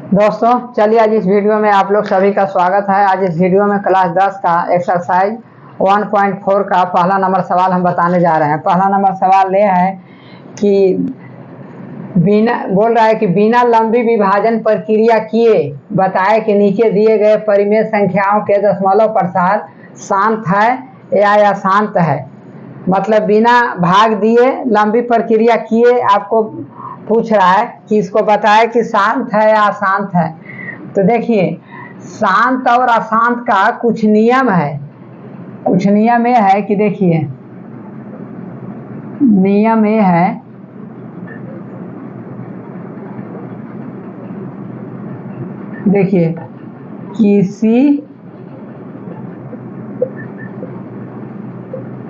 दोस्तों चलिए आज इस वीडियो में आप लोग सभी का स्वागत है। आज इस वीडियो में क्लास 10 का एक्सरसाइज 1.4 का पहला नंबर सवाल हम बताने जा रहे हैं। पहला नंबर सवाल ये है कि बोल रहा है कि बिना लंबी विभाजन प्रक्रिया किए बताए कि नीचे दिए गए परिमेय संख्याओं के दशमलव प्रसार शांत है या अशांत है। मतलब बिना भाग दिए लंबी प्रक्रिया किए आपको पूछ रहा है कि इसको बताए कि शांत है या अशांत है। तो देखिए शांत और अशांत का कुछ नियम है। कुछ नियम ये है कि देखिए नियम ये है देखिए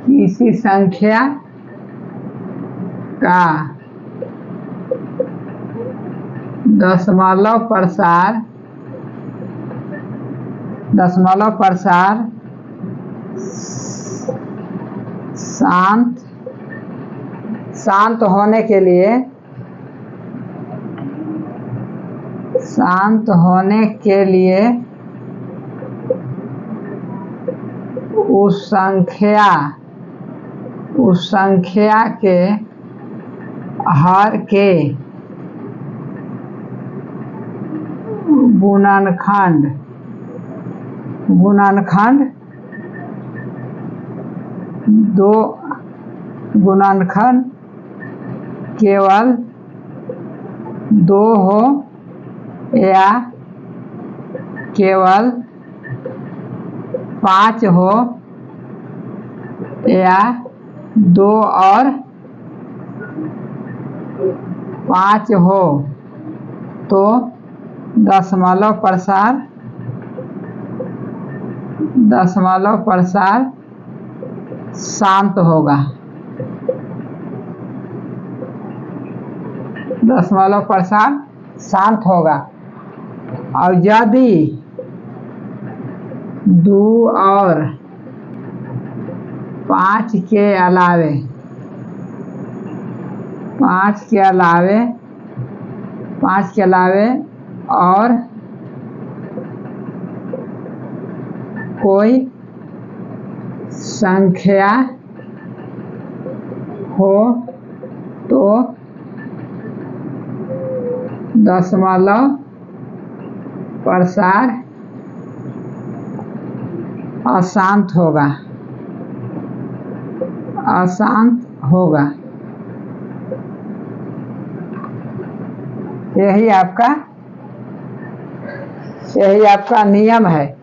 किसी संख्या का दशमलव प्रसार शांत होने के लिए उस संख्या के हर के गुणनखंड केवल 2 हो या केवल 5 हो या 2 और 5 हो तो दशमलव प्रसार शांत होगा। दशमलव प्रसार शांत होगा। और यदि 2 और 5 के अलावे और कोई संख्या हो तो दशमलव प्रसार अशांत होगा। यही आपका नियम है।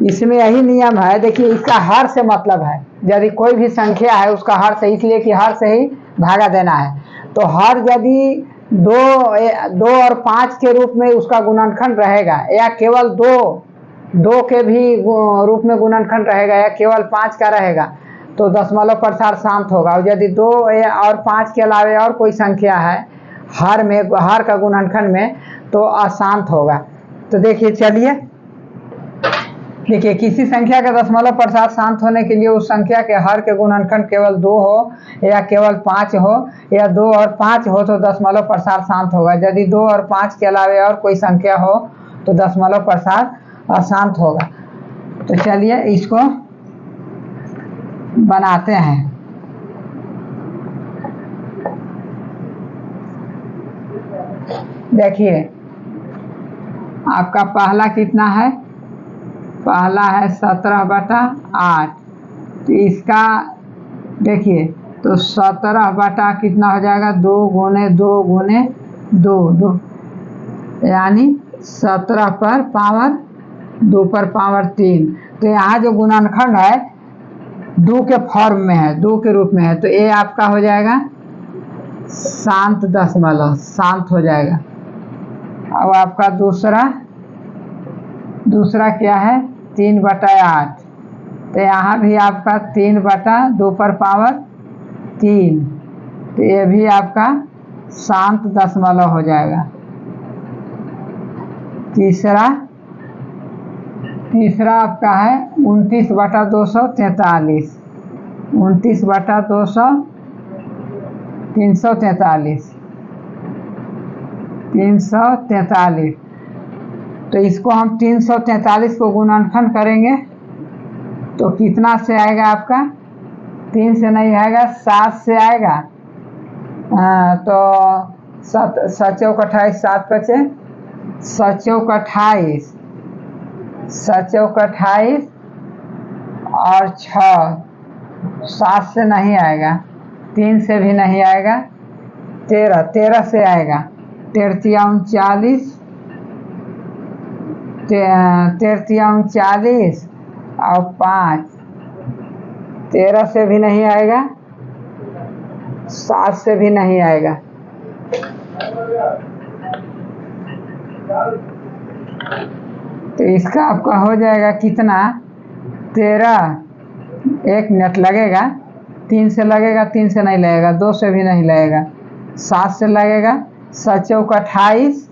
इसमें यही नियम है। देखिए इसका हर से मतलब है यदि कोई भी संख्या है उसका हर से, इसलिए कि हर से ही भागा देना है। तो हर यदि 2 और 5 के रूप में उसका गुणनखंड रहेगा या केवल 2 के भी रूप में गुणनखंड रहेगा या केवल 5 का रहेगा तो दशमलव प्रसार शांत होगा। और यदि 2 और 5 के अलावे और कोई संख्या है हर का गुणनखंड में तो अशांत होगा। तो देखिए किसी संख्या का दशमलव प्रसार शांत होने के लिए उस संख्या के हर के गुणनखंड केवल 2 हो या केवल 5 हो या 2 और 5 हो तो दशमलव प्रसार शांत होगा। यदि 2 और 5 के अलावे और कोई संख्या हो तो दशमलव प्रसार अशांत होगा। तो चलिए इसको बनाते हैं। देखिए आपका पहला कितना है? पहला है 17/8। तो इसका देखिए तो 17 बटा कितना हो जाएगा? 2 गुने 2 गुने 2 यानी 17 पर पावर 2 पर पावर 3। तो यहाँ जो गुणनखंड है 2 के फॉर्म में है, 2 के रूप में है। तो ये आपका हो जाएगा शांत दशमलव, शांत हो जाएगा। अब आपका दूसरा क्या है? 3/8। तो यहाँ भी आपका 3/2 पर पावर 3। तो ये भी आपका शांत दशमलव हो जाएगा। तीसरा आपका है 29/243। 29/200 343। तो इसको हम 343 को गुणनखंड करेंगे तो कितना से आएगा आपका, 3 से नहीं आएगा, 7 से आएगा। तो 7 7 चौक 28, 7 बचे 7 चौक 28, 7 चौक 28 और 6, 7 से नहीं आएगा, 3 से भी नहीं आएगा, 13 से आएगा, 13 39 और 5, 13 से भी नहीं आएगा, 7 से भी नहीं आएगा। तो इसका आपका हो जाएगा कितना, 13, 1 मिनट लगेगा, 3 से लगेगा, 3 से नहीं लगेगा, 2 से भी नहीं लगेगा, 7 से लगेगा, 7 चौक 28,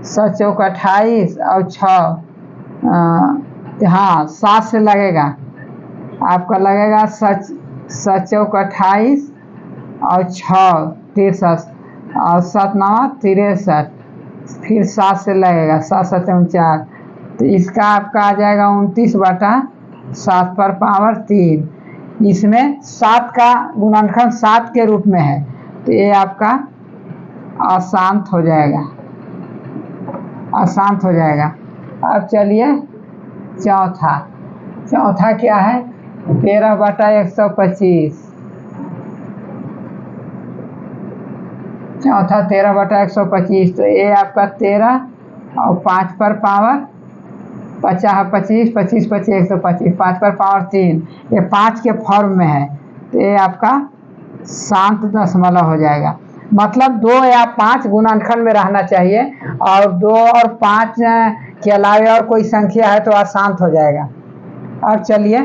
7 चौक 28 और 6, हाँ 7 से लगेगा, आपका लगेगा 7 चौक 28 और 6 63 और 7 9 63, फिर 7 से लगेगा, 7 7 49, तो इसका आपका आ जाएगा 29/7 पर पावर 3। इसमें 7 का गुणनखंड 7 के रूप में है, तो ये आपका अशांत हो जाएगा, अशांत हो जाएगा। अब चलिए चौथा क्या है, 13/125, चौथा 13/125, तो ये आपका 13 और 5 पर पावर 50, 25 25 25 125, 5 पर पावर 3, ये 5 के फॉर्म में है, तो ये आपका शांत दशमलव हो जाएगा। मतलब 2 या 5 गुणनखंड में रहना चाहिए, और 2 और 5 के अलावे और कोई संख्या है तो अशांत हो जाएगा। अब चलिए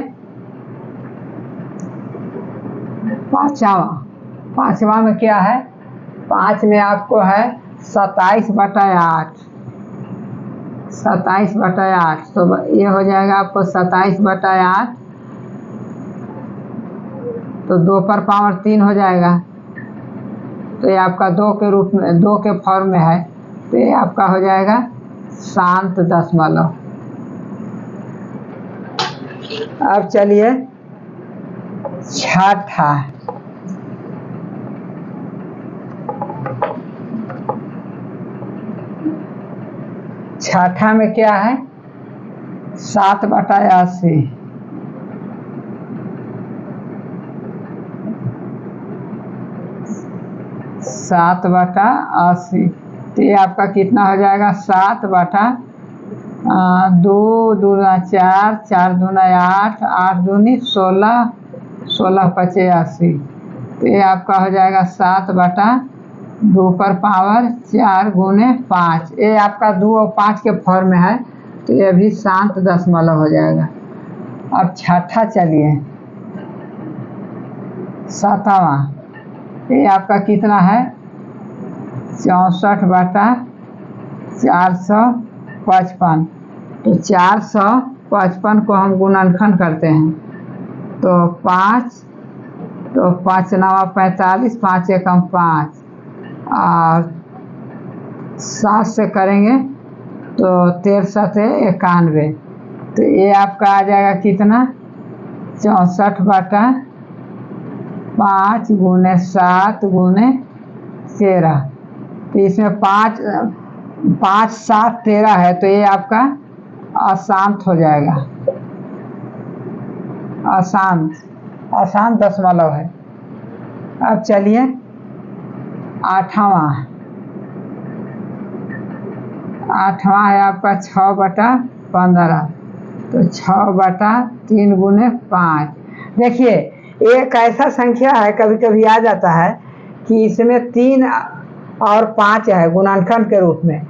पांचवा में क्या है, 5 में आपको है 27/8, 27/8, तो ये हो जाएगा आपको 27/8, तो 2 पर पावर 3 हो जाएगा, तो ये आपका 2 के रूप में, 2 के फॉर्म में है, तो ये आपका हो जाएगा शांत दशमलव। अब चलिए छठा में क्या है, 7/80, 7/80, तो ये आपका कितना हो जाएगा, 7/2 2 4 4 दूना 8 8 दूनी 16 16 5 80, तो ये आपका हो जाएगा 7/2 पर पावर 4 गुने 5, ये आपका 2 और 5 के फॉर्म में है, तो ये भी शांत दशमलव हो जाएगा। अब छठा चलिए 7वां, ये आपका कितना है, 64/455, तो 455 को हम गुणनखंड करते हैं, तो 5, तो 5 9 45, 5 1 5, और 7 से करेंगे तो 13 7 91, तो ये आपका आ जाएगा कितना, 64/5 गुने 7 गुने 13, तो इसमें 5 7 13 है, तो ये आपका अशांत हो जाएगा, अशांत दशमलव है। अब चलिए 8वां है आपका 6/15, तो 6/3 गुने 5। देखिए एक ऐसा संख्या है, कभी कभी आ जाता है कि इसमें 3 और 5 है गुणनखंड के रूप में,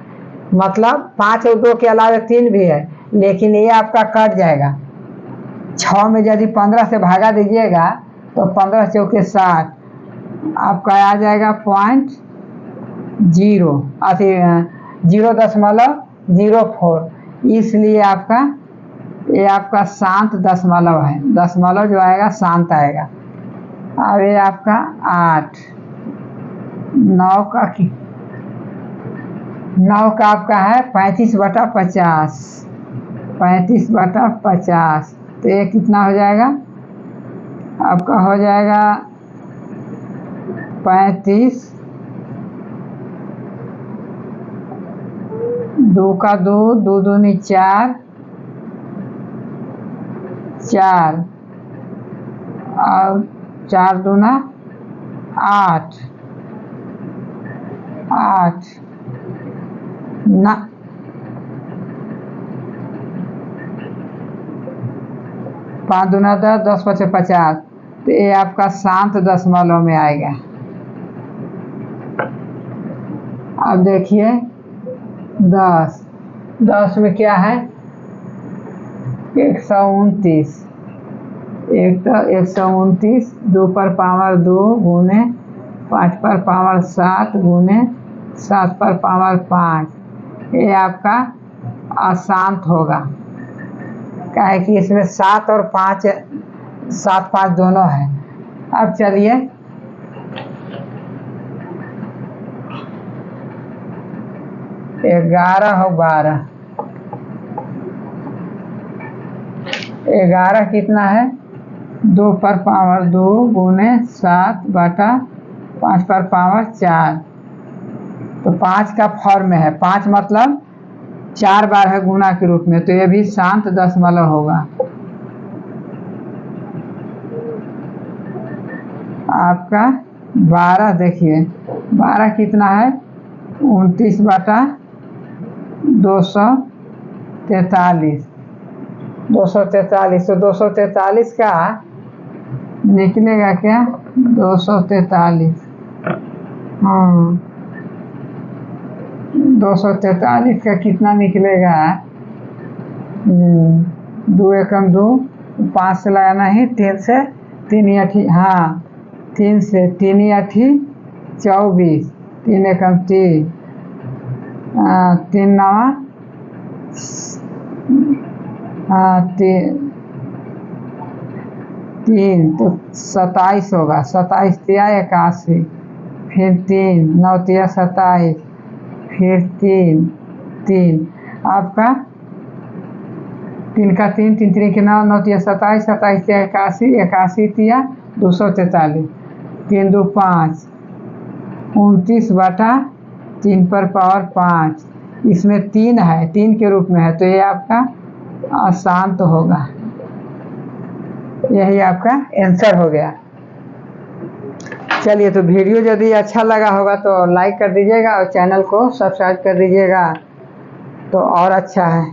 मतलब 5 और 2 के अलावा 3 भी है, लेकिन ये आपका कट जाएगा। 6 में यदि 15 से भागा दीजिएगा तो 15 चौके 60, आपका आ जाएगा 0.04, इसलिए ये आपका शांत दशमलव है, दशमलव जो आएगा शांत आएगा। अब ये आपका 8 9 का 9 का आपका है 35/50, 35/50, तो ये कितना हो जाएगा आपका? हो जाएगा 35, 2 का 2, 2 दूनी 4, 4 और 4 दूना 8, 8 ना 5 दूना 10, 10 पचे 50, तो ये आपका 7 दशमलव में आएगा। अब देखिए 10, 10 में क्या है? 129, 129, 2 पर पावर 2 गुने 5 पर पावर 7 गुने 7 पर पावर 5, ये आपका अशांत होगा। क्या है कि इसमें 7 और 5, 7 5 दोनों है। अब चलिए 11 और 12, 11 कितना है? 2 पर पावर 2 गुने 7/5 पर पावर 4, तो 5 का फॉर्म में है, 5 मतलब 4 बार है गुना के रूप में, तो ये भी 7 दशमलव होगा। आपका 12 देखिए, 12 कितना है? 29/243, 243, तो 243 का निकलेगा क्या? 243, 243 का कितना निकलेगा? 2 एकम 2, 5 से लगाना ही, 3 से 3 अठी, हाँ 3 से 3 अठी 24, 3 एकम 3, 3 नवा 3, तो 27 होगा। 27 तिया 81, फिर 3, 9 तिया 27, फिर 3, 3 आपका 3 का 3, 3 3 के 9, 9 तिया 27, 27 तिया 81, 81 तिया 243, 3 2 5, 29/3 पर पावर 5, इसमें 3 है, 3 के रूप में है, तो ये आपका अशांत होगा। यही आपका आंसर हो गया। चलिए, तो वीडियो यदि अच्छा लगा होगा तो लाइक कर दीजिएगा और चैनल को सब्सक्राइब कर दीजिएगा, तो और अच्छा है।